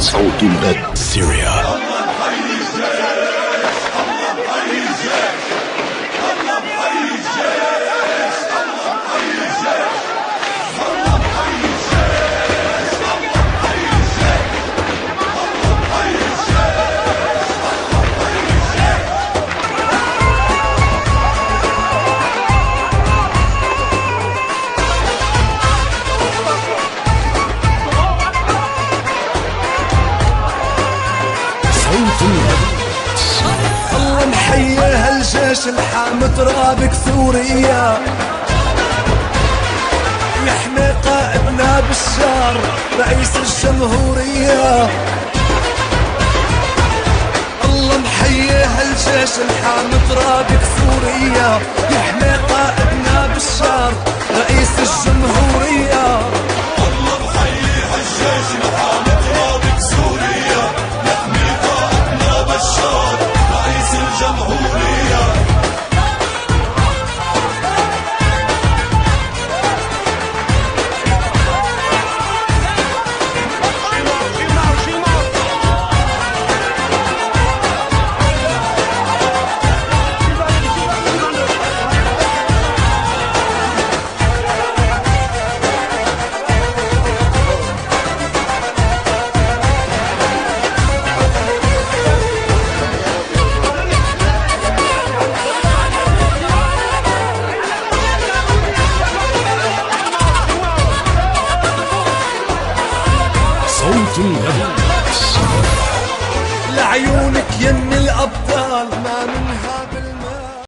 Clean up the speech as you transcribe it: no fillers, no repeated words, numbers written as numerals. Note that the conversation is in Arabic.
صوت الغد سيريا. الله محيي هالجيش الحامي ترابك ثورية، يحمي قائدنا بشار رئيس الجمهورية. الله محيي هالجيش الحامي ترابك ثورية، يحمي قائدنا بشار رئيس الجمهورية. الله محيي هالجيش الحامي ترابك ثورية، يحمي قائدنا بشار رئيس الجمهورية. صوت الغد لعيونك يم الأبطال ما منها